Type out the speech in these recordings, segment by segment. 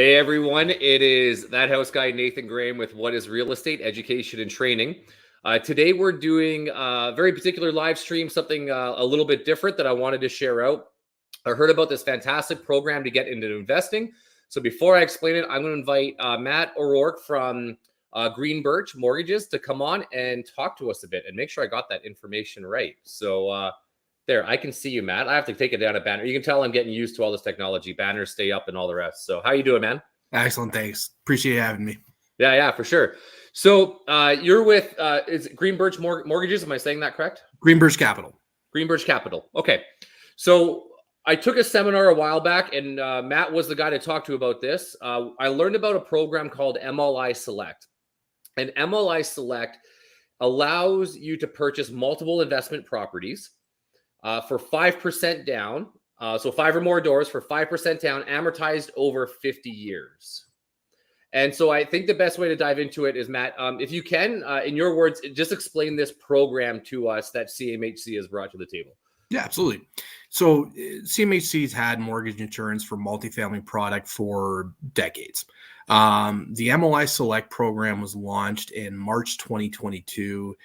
Hey everyone, it is that house guy Nathan Graham with What is Real Estate Education and Training. Today we're doing a very particular live stream, something a little bit different that I wanted to share out. I heard about this fantastic program to get into investing. So before I explain it, I'm going to invite Matt O'Rourke from Green Birch Mortgages to come on and talk to us a bit and make sure I got that information right. So there, I can see you, Matt. I have to take it down a banner. You can tell I'm getting used to all this technology. Banners stay up and all the rest. So how you doing, man? Excellent. Thanks. Appreciate you having me. Yeah, for sure. So you're with is it Green Birch Mortgages? Am I saying that correct? Green Birch Capital. Green Birch Capital. Okay. So I took a seminar a while back, and Matt was the guy to talk to about this. I learned about a program called MLI Select. And MLI Select allows you to purchase multiple investment properties for 5% down. So 5 or more doors for 5% down, amortized over 50 years. And so I think the best way to dive into it is, Matt, if you can, in your words, just explain this program to us that CMHC has brought to the table. Yeah, absolutely. So CMHC's had mortgage insurance for multifamily product for decades. The MLI Select program was launched in March 2022.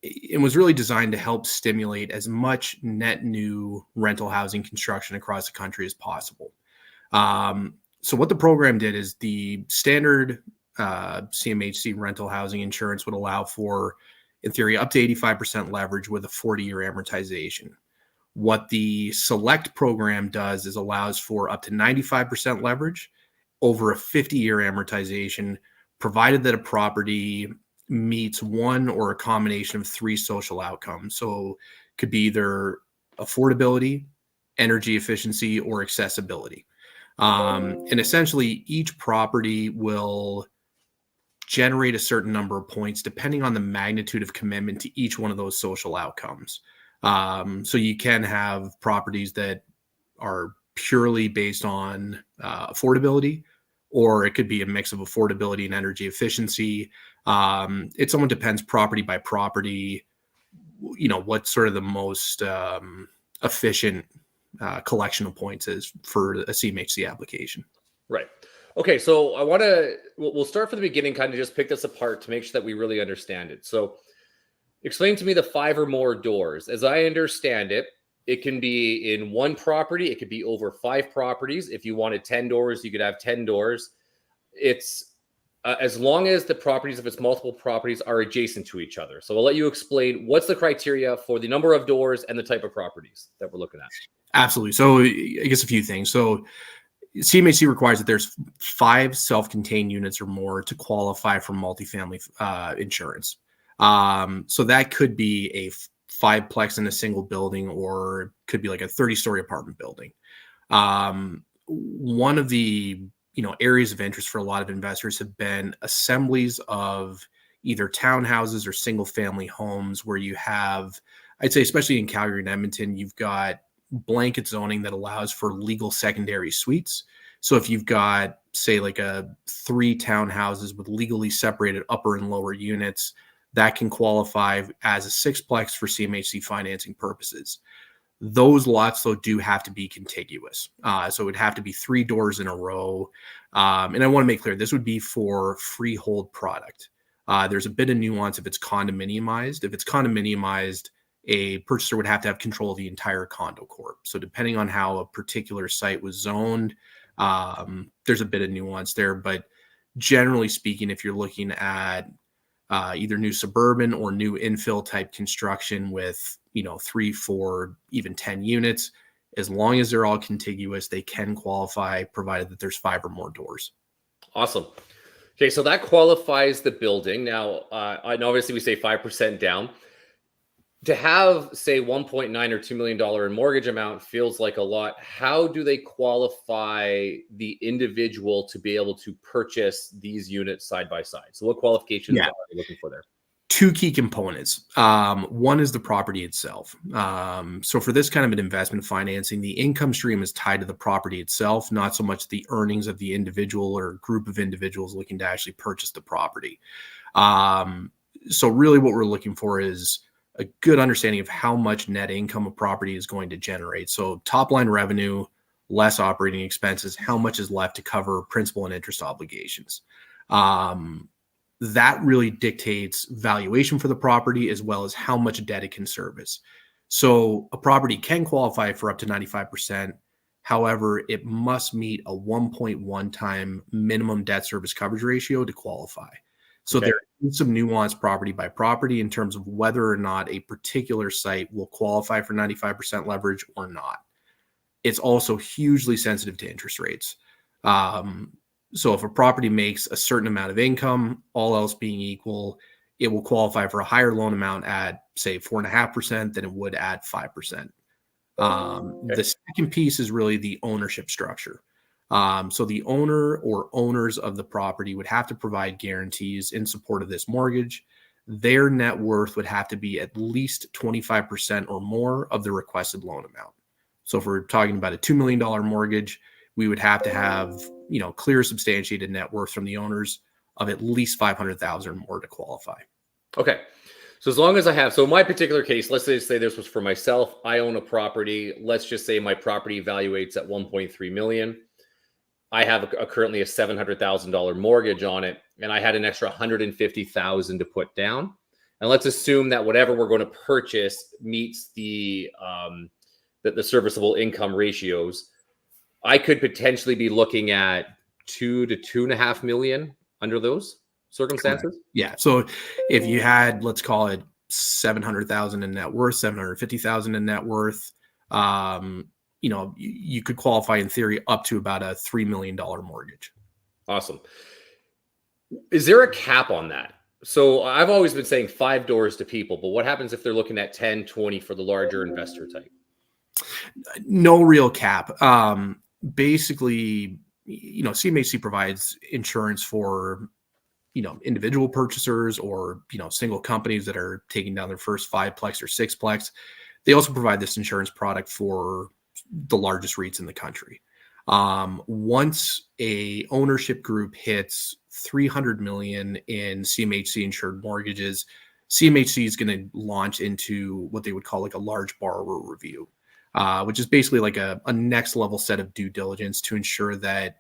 It was really designed to help stimulate as much net new rental housing construction across the country as possible. So what the program did is the standard CMHC rental housing insurance would allow for, in theory, up to 85% leverage with a 40-year amortization. What the Select program does is allows for up to 95% leverage over a 50-year amortization, provided that a property meets one or a combination of 3 social outcomes. So it could be either affordability, energy efficiency, or accessibility. And essentially, each property will generate a certain number of points depending on the magnitude of commitment to each one of those social outcomes. So you can have properties that are purely based on affordability, or it could be a mix of affordability and energy efficiency. It somewhat depends property by property, what sort of the most efficient collection of points is for a CMHC application. Right. Okay. So we'll start from the beginning, kind of just pick this apart to make sure that we really understand it. So explain to me the 5 or more doors. As I understand it, it can be in one property. It could be over 5 properties. If you wanted 10 doors, you could have 10 doors. It's as long as the properties, if it's multiple properties, are adjacent to each other. So I'll let you explain what's the criteria for the number of doors and the type of properties that we're looking at. Absolutely. So I guess a few things. So CMHC requires that there's 5 self-contained units or more to qualify for multifamily insurance. So that could be a 5-plex in a single building, or could be like a 30-story apartment building. One of the areas of interest for a lot of investors have been assemblies of either townhouses or single-family homes where you have, I'd say, especially in Calgary and Edmonton, you've got blanket zoning that allows for legal secondary suites. So if you've got, say, like 3 townhouses with legally separated upper and lower units, that can qualify as a 6-plex for CMHC financing purposes. Those lots, though, do have to be contiguous. So it would have to be 3 doors in a row. And I want to make clear, this would be for freehold product. There's a bit of nuance if it's condominiumized. If it's condominiumized, a purchaser would have to have control of the entire condo corp. So depending on how a particular site was zoned, there's a bit of nuance there. But generally speaking, if you're looking at either new suburban or new infill type construction with 3, 4, even 10 units, as long as they're all contiguous, they can qualify, provided that there's 5 or more doors. Awesome. Okay, so that qualifies the building. Now, and obviously we say 5% down. To have, say, $1.9 or $2 million in mortgage amount feels like a lot. How do they qualify the individual to be able to purchase these units side by side? So what qualifications are they looking for there? 2 key components. One is the property itself. So for this kind of an investment financing, the income stream is tied to the property itself, not so much the earnings of the individual or group of individuals looking to actually purchase the property. So really what we're looking for is a good understanding of how much net income a property is going to generate. So top line revenue, less operating expenses, how much is left to cover principal and interest obligations. That really dictates valuation for the property as well as how much debt it can service. So a property can qualify for up to 95%. However, it must meet a 1.1 time minimum debt service coverage ratio to qualify. So Okay. there is some nuance property by property in terms of whether or not a particular site will qualify for 95% leverage or not. It's also hugely sensitive to interest rates. So if a property makes a certain amount of income, all else being equal, it will qualify for a higher loan amount at, say, 4.5% than it would at 5%. The second piece is really the ownership structure. So the owner or owners of the property would have to provide guarantees in support of this mortgage. Their net worth would have to be at least 25% or more of the requested loan amount. So if we're talking about a $2 million mortgage, we would have to have, clear substantiated net worth from the owners of at least 500,000 or more to qualify. Okay. So as long as I have, so in my particular case, let's say this was for myself. I own a property. Let's just say my property evaluates at 1.3 million. I have currently a $700,000 mortgage on it, and I had an extra 150,000 to put down. And let's assume that whatever we're going to purchase meets the serviceable income ratios. I could potentially be looking at 2 to 2.5 million under those circumstances. Correct. Yeah. So if you had, let's call it 700,000 in net worth, 750,000 in net worth, you could qualify in theory up to about a $3 million mortgage. Awesome. Is there a cap on that? So I've always been saying 5 doors to people, but what happens if they're looking at 10, 20 for the larger investor type? No real cap. Basically, CMHC provides insurance for, individual purchasers or, single companies that are taking down their first 5-plex or 6-plex. They also provide this insurance product for the largest REITs in the country. Once a ownership group hits 300 million in CMHC insured mortgages, CMHC is going to launch into what they would call like a large borrower review, which is basically like a next level set of due diligence to ensure that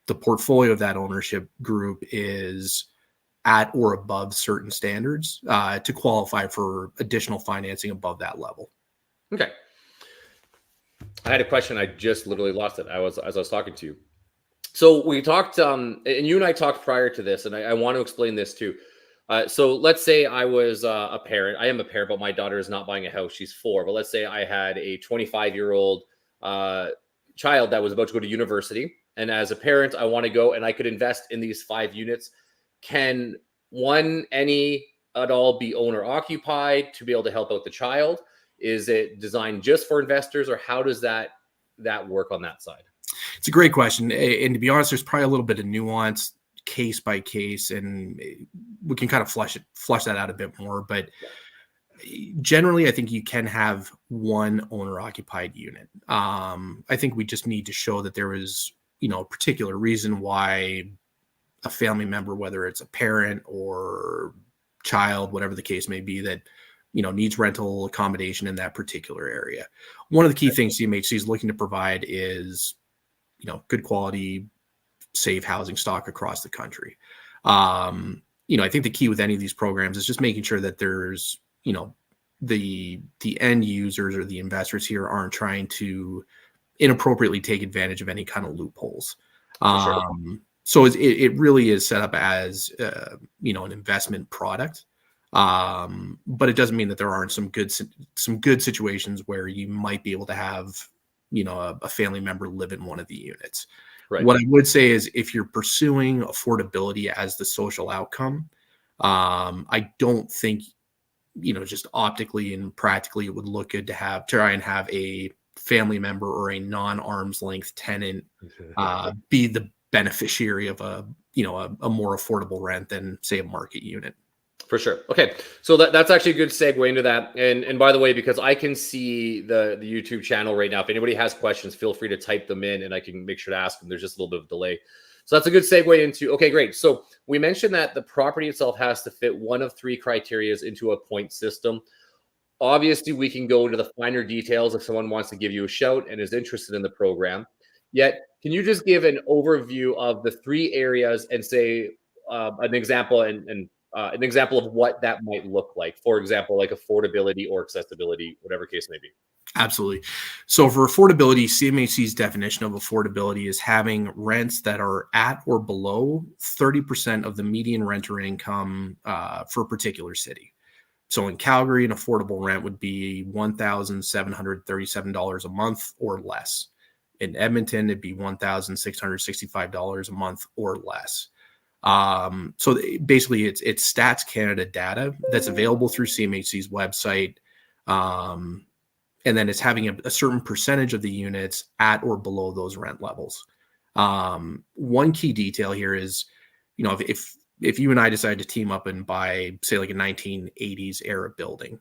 the portfolio of that ownership group is at or above certain standards to qualify for additional financing above that level. Okay. I had a question. I just literally lost it. As I was talking to you. So we talked, and you and I talked prior to this, and I want to explain this too. So let's say I was a parent. I am a parent, but my daughter is not buying a house. She's 4. But let's say I had a 25-year-old child that was about to go to university. And as a parent, I want to go and I could invest in these 5 units. Can any at all be owner occupied to be able to help out the child? Is it designed just for investors, or how does that work on that side? It's a great question. And to be honest, there's probably a little bit of nuance case by case, and we can kind of flush that out a bit more. But generally, I think you can have one owner occupied unit. I think we just need to show that there is, a particular reason why a family member, whether it's a parent or child, whatever the case may be, that needs rental accommodation in that particular area. One of the key things CMHC is looking to provide is, good quality, safe housing stock across the country. I think the key with any of these programs is just making sure that there's, the end users or the investors here aren't trying to inappropriately take advantage of any kind of loopholes. Sure. So it really is set up as, an investment product. But it doesn't mean that there aren't some good situations where you might be able to have, a family member live in one of the units. Right. What I would say is if you're pursuing affordability as the social outcome, I don't think, just optically and practically, it would look good to try and have a family member or a non-arm's length tenant be the beneficiary of a more affordable rent than, say, a market unit. For sure. Okay. So that's actually a good segue into that. And by the way, because I can see the YouTube channel right now, if anybody has questions, feel free to type them in and I can make sure to ask them. There's just a little bit of delay. So that's a good segue into, okay, great. So we mentioned that the property itself has to fit one of 3 criteria into a point system. Obviously, we can go into the finer details if someone wants to give you a shout and is interested in the program. Yet, can you just give an overview of the three areas and say an example and an example of what that might look like? For example, like affordability or accessibility, whatever case may be. Absolutely. So for affordability, CMHC's definition of affordability is having rents that are at or below 30% of the median renter income for a particular city. So in Calgary, an affordable rent would be $1,737 a month or less. In Edmonton, it'd be $1,665 a month or less. So basically, it's Stats Canada data that's available through CMHC's website. And then it's having a certain percentage of the units at or below those rent levels. One key detail here is, if you and I decide to team up and buy, say, like a 1980s era building,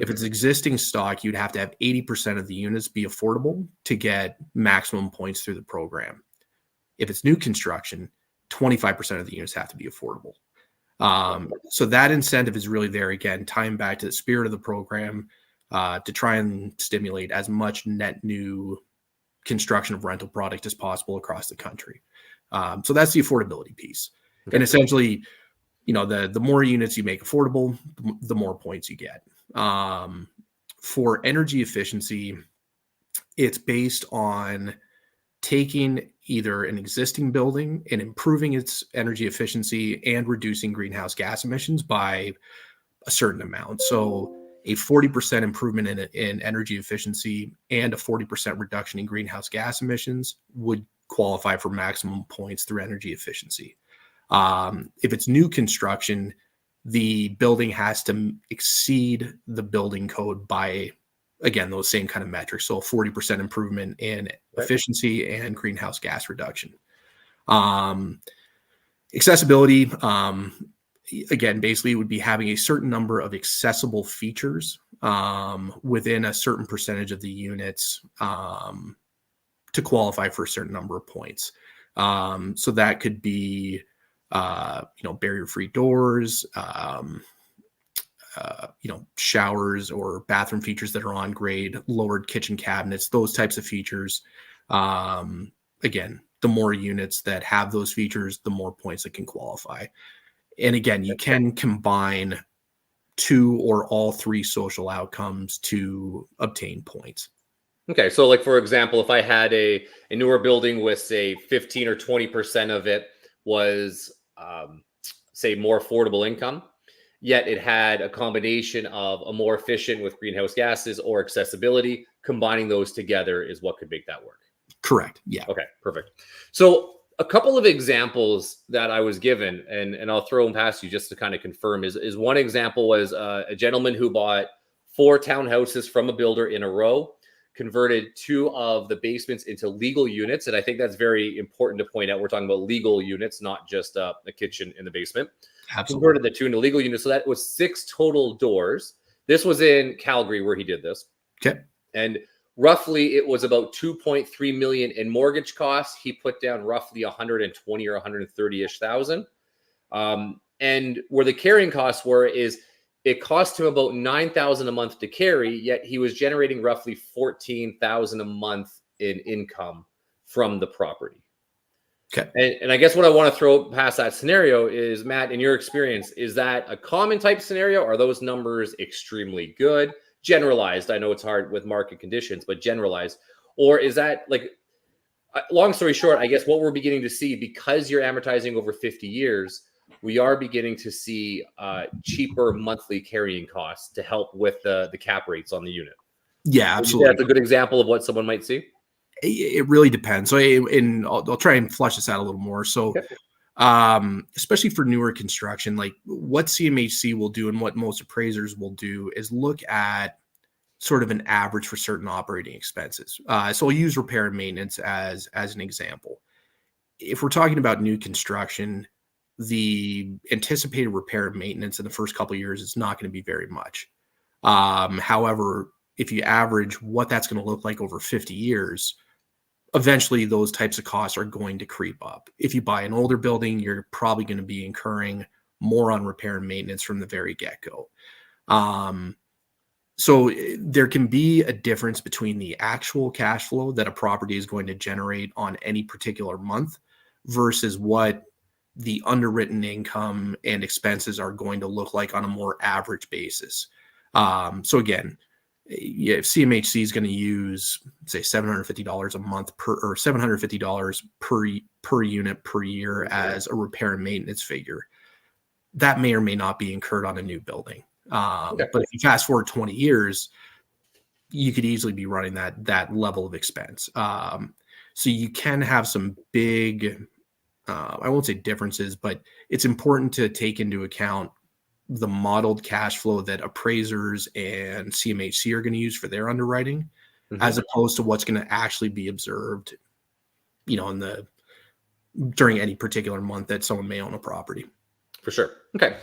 if it's existing stock, you'd have to have 80% of the units be affordable to get maximum points through the program. If it's new construction, 25% of the units have to be affordable. So that incentive is really there, again, tying back to the spirit of the program, to try and stimulate as much net new construction of rental product as possible across the country. So that's the affordability piece. Okay. And essentially, the more units you make affordable, the more points you get. For energy efficiency, it's based on taking either an existing building and improving its energy efficiency and reducing greenhouse gas emissions by a certain amount. So a 40% improvement in energy efficiency and a 40% reduction in greenhouse gas emissions would qualify for maximum points through energy efficiency. If it's new construction, the building has to exceed the building code by, again, those same kind of metrics. So a 40% improvement in efficiency and greenhouse gas reduction. Accessibility, again, basically would be having a certain number of accessible features within a certain percentage of the units to qualify for a certain number of points. So that could be, barrier-free doors, showers or bathroom features that are on grade, lowered kitchen cabinets, those types of features. Again, the more units that have those features, the more points that can qualify. And again, you can combine two or all three social outcomes to obtain points. Okay, so like for example, if I had a newer building with say 15 or 20% of it was say more affordable income, yet it had a combination of a more efficient with greenhouse gases or accessibility, combining those together is what could make that work. Correct. Yeah. Okay, perfect. So a couple of examples that I was given, and I'll throw them past you just to kind of confirm, is one example was a gentleman who bought 4 townhouses from a builder in a row, converted 2 of the basements into legal units. And I think that's very important to point out. We're talking about legal units, not just a kitchen in the basement. Absolutely. Converted the 2 into legal units. So that was 6 total doors. This was in Calgary where he did this. Okay. And roughly it was about 2.3 million in mortgage costs. He put down roughly 120 or 130-ish thousand. And where the carrying costs were is it cost him about 9,000 a month to carry, yet he was generating roughly 14,000 a month in income from the property. Okay. And I guess what I want to throw past that scenario is, Matt, in your experience, is that a common type scenario? Are those numbers extremely good? Generalized, I know it's hard with market conditions, but generalized. Or is that like, long story short, I guess what we're beginning to see, because you're amortizing over 50 years, we are beginning to see cheaper monthly carrying costs to help with the cap rates on the unit. Yeah, absolutely. That's a good example of what someone might see. It really depends. So, I'll try and flesh this out a little more. So, okay. Especially for newer construction, like what CMHC will do and what most appraisers will do is look at sort of an average for certain operating expenses. So I'll use repair and maintenance as an example. If we're talking about new construction, the anticipated repair and maintenance in the first couple of years is not going to be very much. However, if you average what that's going to look like over 50 years, eventually those types of costs are going to creep up. If you buy an older building, you're probably going to be incurring more on repair and maintenance from the very get-go. So there can be a difference between the actual cash flow that a property is going to generate on any particular month versus what the underwritten income and expenses are going to look like on a more average basis. So again, yeah, if CMHC is going to use, say, $750 a month or $750 per unit per year as a repair and maintenance figure, that may or may not be incurred on a new building. Okay. But if you fast forward 20 years, you could easily be running that level of expense. So you can have some big, I won't say differences, but it's important to take into account the modeled cash flow that appraisers and CMHC are going to use for their underwriting, as opposed to what's going to actually be observed, during any particular month that someone may own a property. For sure. Okay.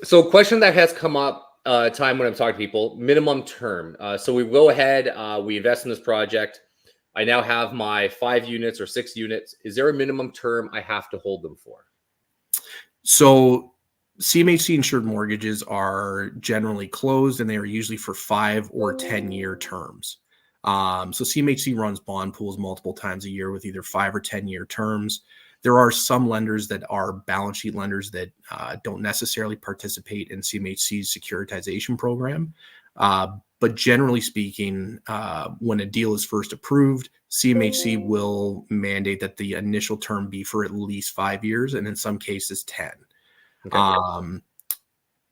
So question that has come up time when I'm talking to people, minimum term. So we go ahead, we invest in this project. I now have my 5 units or 6 units. Is there a minimum term I have to hold them for? So CMHC insured mortgages are generally closed, and they are usually for 5 or 10-year terms. So CMHC runs bond pools multiple times a year with either 5 or 10-year terms. There are some lenders that are balance sheet lenders that don't necessarily participate in CMHC's securitization program. But generally speaking, when a deal is first approved, CMHC will mandate that the initial term be for at least 5 years, and in some cases 10. Okay.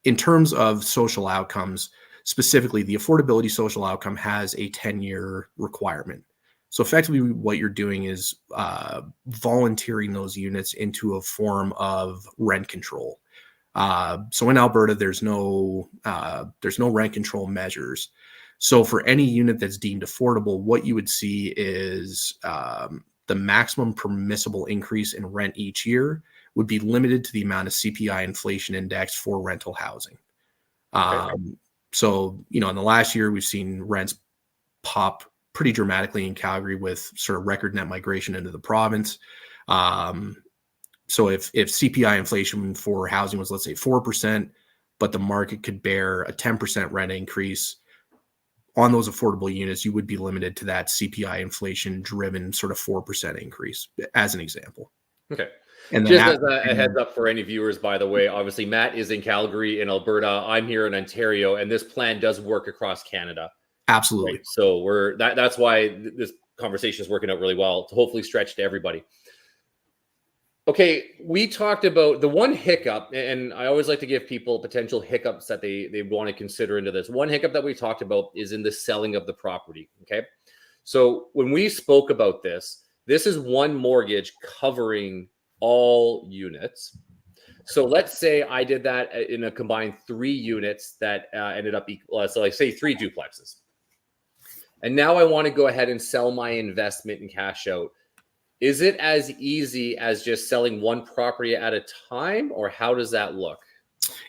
In terms of social outcomes, specifically the affordability social outcome has a 10-year requirement. So effectively what you're doing is volunteering those units into a form of rent control. So in Alberta, there's no rent control measures. So for any unit that's deemed affordable, what you would see is the maximum permissible increase in rent each year would be limited to the amount of CPI inflation index for rental housing. So, in the last year, we've seen rents pop pretty dramatically in Calgary with sort of record net migration into the province. So if CPI inflation for housing was, let's say, 4%, but the market could bear a 10% rent increase on those affordable units, you would be limited to that CPI inflation driven sort of 4% increase, as an example. Okay. And just as a heads up for any viewers, by the way, obviously Matt is in Calgary in Alberta. I'm here in Ontario, and this plan does work across Canada. Absolutely. Right? So that's why this conversation is working out really well to hopefully stretch to everybody. Okay, we talked about the one hiccup, and I always like to give people potential hiccups that they want to consider into this. One hiccup that we talked about is in the selling of the property. Okay, so when we spoke about this is one mortgage covering all units. So let's say I did that in a combined 3 units that ended up equal. So like say 3 duplexes. And now I want to go ahead and sell my investment and cash out. Is it as easy as just selling one property at a time, or how does that look?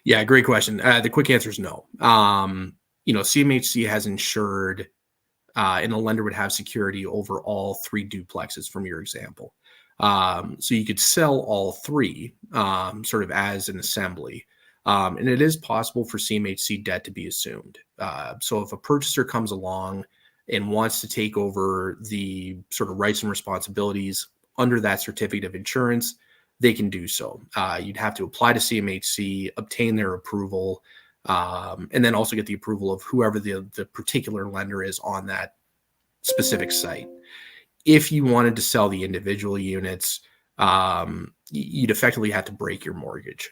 Yeah, great question. The quick answer is no. CMHC has insured, and the lender would have security over all 3 duplexes from your example. So you could sell all 3 sort of as an assembly. And it is possible for CMHC debt to be assumed. So if a purchaser comes along and wants to take over the sort of rights and responsibilities under that certificate of insurance, they can do so. You'd have to apply to CMHC, obtain their approval, and then also get the approval of whoever the particular lender is on that specific site. If you wanted to sell the individual units, you'd effectively have to break your mortgage.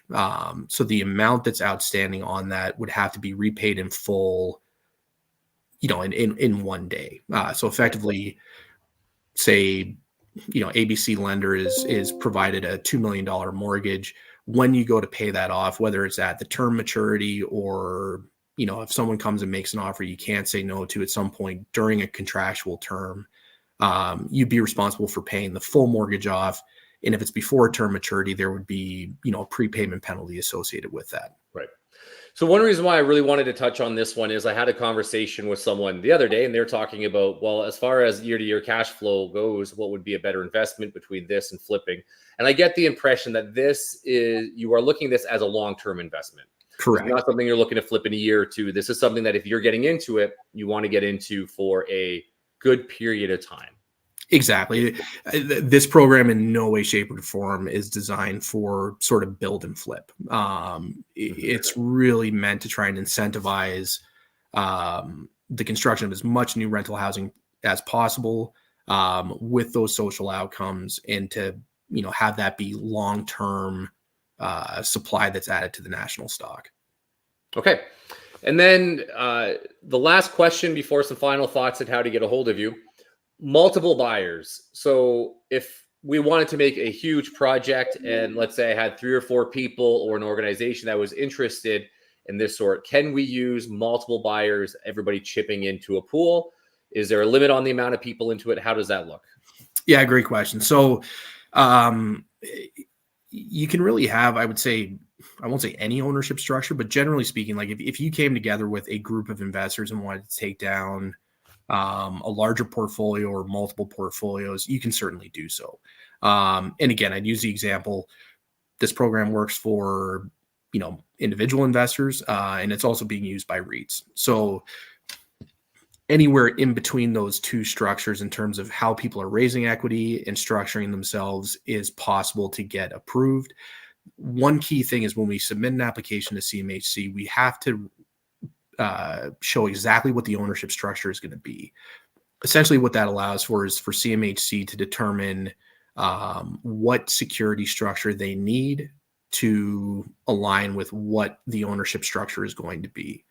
So the amount that's outstanding on that would have to be repaid in full, in one day. So effectively, say, ABC lender is provided a $2 million mortgage. When you go to pay that off, whether it's at the term maturity or, if someone comes and makes an offer you can't say no to at some point during a contractual term, you'd be responsible for paying the full mortgage off. And if it's before term maturity, there would be, a prepayment penalty associated with that. Right. So one reason why I really wanted to touch on this one is I had a conversation with someone the other day, and they're talking about, well, as far as year-to-year cash flow goes, what would be a better investment between this and flipping? And I get the impression that you are looking at this as a long-term investment. This is Correct. not something you're looking to flip in a year or two. This is something that if you're getting into it, you want to get into for a good period of time. Exactly. This program in no way, shape, or form is designed for sort of build and flip. It's really meant to try and incentivize the construction of as much new rental housing as possible, with those social outcomes, and to have that be long-term supply that's added to the national stock. Okay. And then the last question before some final thoughts on how to get a hold of you. Multiple buyers. So if we wanted to make a huge project, and let's say I had 3 or 4 people or an organization that was interested in this sort, can we use multiple buyers, everybody chipping into a pool? Is there a limit on the amount of people into it? How does that look? Yeah, great question. So you can really have, I would say, I won't say any ownership structure, but generally speaking, like if you came together with a group of investors and wanted to take down a larger portfolio or multiple portfolios, you can certainly do so. And again, I'd use the example, this program works for, individual investors, and it's also being used by REITs. So anywhere in between those two structures in terms of how people are raising equity and structuring themselves is possible to get approved. One key thing is when we submit an application to CMHC, we have to show exactly what the ownership structure is going to be. Essentially, what that allows for is for CMHC to determine what security structure they need to align with what the ownership structure is going to be.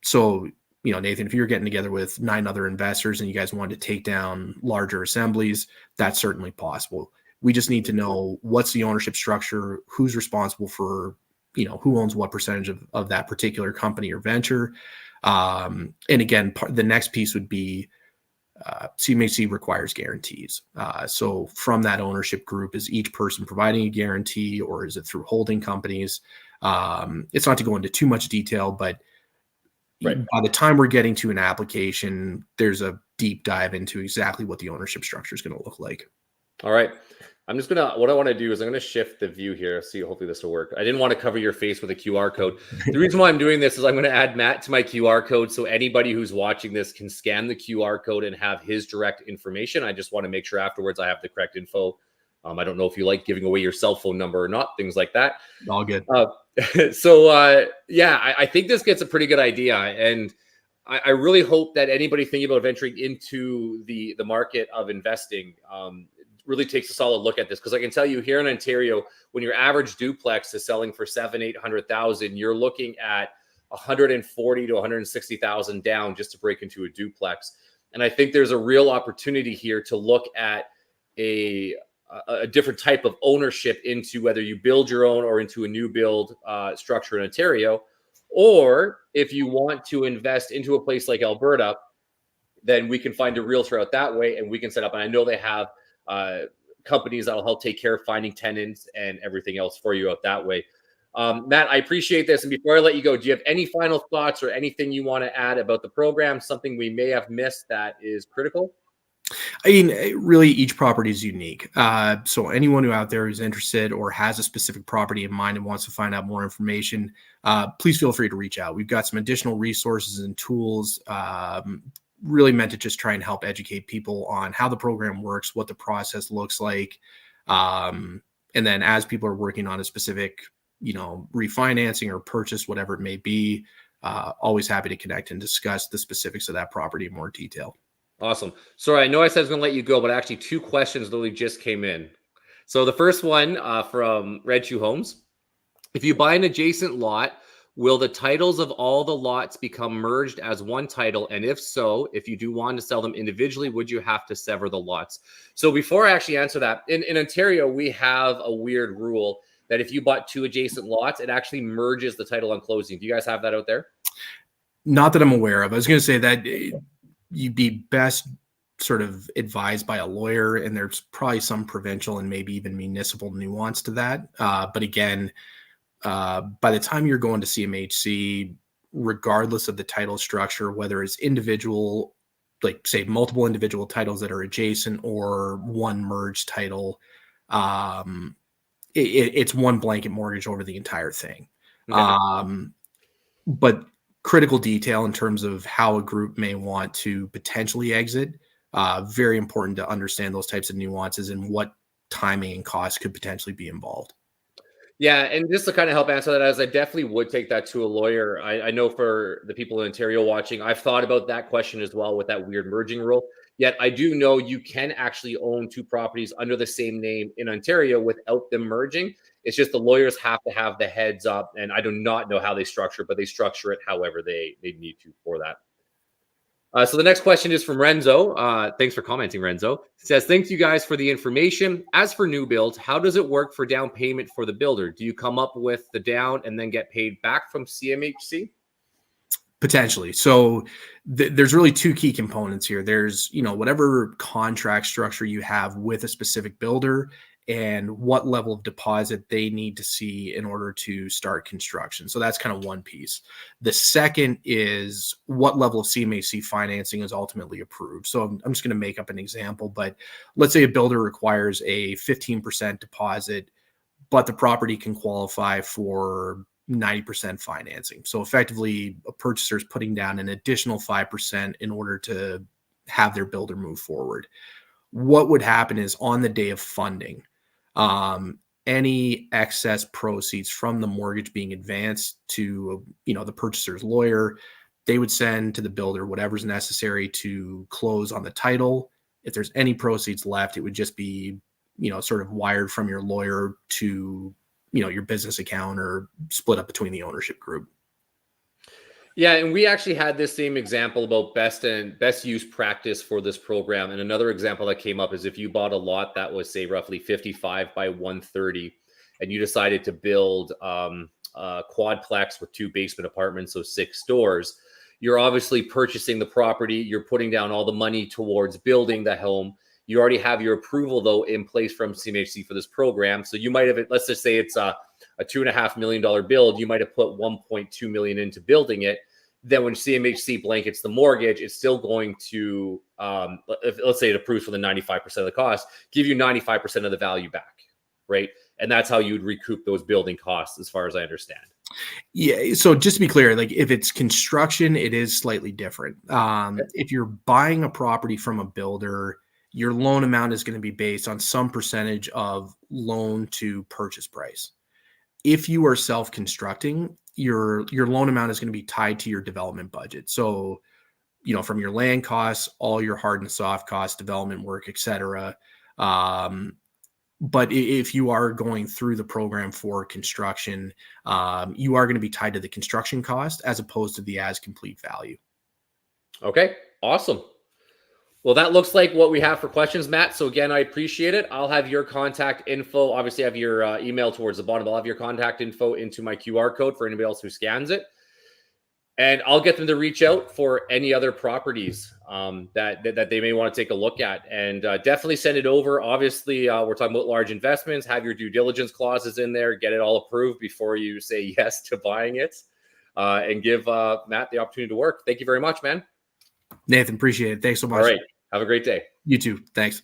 So, Nathan, if you're getting together with 9 other investors and you guys want to take down larger assemblies, that's certainly possible. We just need to know what's the ownership structure, who's responsible for, who owns what percentage of that particular company or venture. And again, the next piece would be CMHC requires guarantees. So from that ownership group, is each person providing a guarantee, or is it through holding companies? It's not to go into too much detail, but Right. by the time we're getting to an application, there's a deep dive into exactly what the ownership structure is going to look like. All right. What I want to do is I'm going to shift the view here. See, hopefully this will work. I didn't want to cover your face with a QR code. The reason why I'm doing this is I'm going to add Matt to my QR code. So anybody who's watching this can scan the QR code and have his direct information. I just want to make sure afterwards I have the correct info. I don't know if you like giving away your cell phone number or not, things like that. All good. I think this gets a pretty good idea. And I really hope that anybody thinking about venturing into the market of investing really takes a solid look at this, because I can tell you here in Ontario, when your average duplex is selling for $700,000-800,000, you're looking at $140,000 to $160,000 down just to break into a duplex. And I think there's a real opportunity here to look at a different type of ownership into whether you build your own or into a new build structure in Ontario, or if you want to invest into a place like Alberta, then we can find a realtor out that way and we can set up. And I know they have companies that will help take care of finding tenants and everything else for you out that way. Matt, I appreciate this. And before I let you go, do you have any final thoughts or anything you want to add about the program? Something we may have missed that is critical? I mean, really, each property is unique. So anyone who out there is interested or has a specific property in mind and wants to find out more information, please feel free to reach out. We've got some additional resources and tools really meant to just try and help educate people on how the program works, what the process looks like. And then as people are working on a specific, refinancing or purchase, whatever it may be, always happy to connect and discuss the specifics of that property in more detail. Awesome. Sorry, I know I said I was going to let you go, but actually 2 questions literally just came in. So the first one from Red Shoe Homes. If you buy an adjacent lot, will the titles of all the lots become merged as one title? And if so, if you do want to sell them individually, would you have to sever the lots? So before I actually answer that, in Ontario, we have a weird rule that if you bought 2 adjacent lots, it actually merges the title on closing. Do you guys have that out there? Not that I'm aware of. I was going to say that you'd be best sort of advised by a lawyer, and there's probably some provincial and maybe even municipal nuance to that. But again, by the time you're going to CMHC, regardless of the title structure, whether it's individual, like say multiple individual titles that are adjacent or one merged title, it's one blanket mortgage over the entire thing. But critical detail in terms of how a group may want to potentially exit, very important to understand those types of nuances and what timing and cost could potentially be involved. Yeah, and just to kind of help answer that, as I definitely would take that to a lawyer. I know for the people in Ontario watching, I've thought about that question as well with that weird merging rule. Yet I do know you can actually own two properties under the same name in Ontario without them merging. It's just the lawyers have to have the heads up, and I do not know how they structure, but they structure it however they need to for that. So the next question is from Renzo. Thanks for commenting, Renzo. It says, thanks you guys for the information. As for new builds, how does it work for down payment for the builder? Do you come up with the down and then get paid back from CMHC? Potentially. So there's really two key components here. There's, whatever contract structure you have with a specific builder and what level of deposit they need to see in order to start construction. So that's kind of one piece. The second is what level of CMHC financing is ultimately approved. So I'm just going to make up an example, but let's say a builder requires a 15% deposit, but the property can qualify for 90% financing. So effectively, a purchaser is putting down an additional 5% in order to have their builder move forward. What would happen is on the day of funding, any excess proceeds from the mortgage being advanced to the purchaser's lawyer, they would send to the builder whatever's necessary to close on the title. If there's any proceeds left, it would just be sort of wired from your lawyer to your business account or split up between the ownership group. Yeah, and we actually had this same example about best use practice for this program. And another example that came up is if you bought a lot that was, say, roughly 55 by 130, and you decided to build a quadplex with 2 basement apartments, so 6 doors, you're obviously purchasing the property. You're putting down all the money towards building the home. You already have your approval, though, in place from CMHC for this program. So you might have, let's just say it's a $2.5 million build. You might have put $1.2 million into building it. Then when CMHC blankets the mortgage, it's still going to, let's say it approves for the 95% of the cost, give you 95% of the value back, right? And that's how you'd recoup those building costs, as far as I understand. Yeah. So just to be clear, like if it's construction, it is slightly different. If you're buying a property from a builder, your loan amount is going to be based on some percentage of loan to purchase price. If you are self-constructing, your loan amount is going to be tied to your development budget. So, from your land costs, all your hard and soft costs, development work, etc. But if you are going through the program for construction, you are going to be tied to the construction cost as opposed to the as complete value. Okay, awesome. Well, that looks like what we have for questions, Matt. So again, I appreciate it. I'll have your contact info. Obviously, I have your email towards the bottom. I'll have your contact info into my QR code for anybody else who scans it. And I'll get them to reach out for any other properties that they may want to take a look at. And definitely send it over. Obviously, we're talking about large investments. Have your due diligence clauses in there. Get it all approved before you say yes to buying it. And give Matt the opportunity to work. Thank you very much, man. Nathan, appreciate it. Thanks so much. All right. Have a great day. You too. Thanks.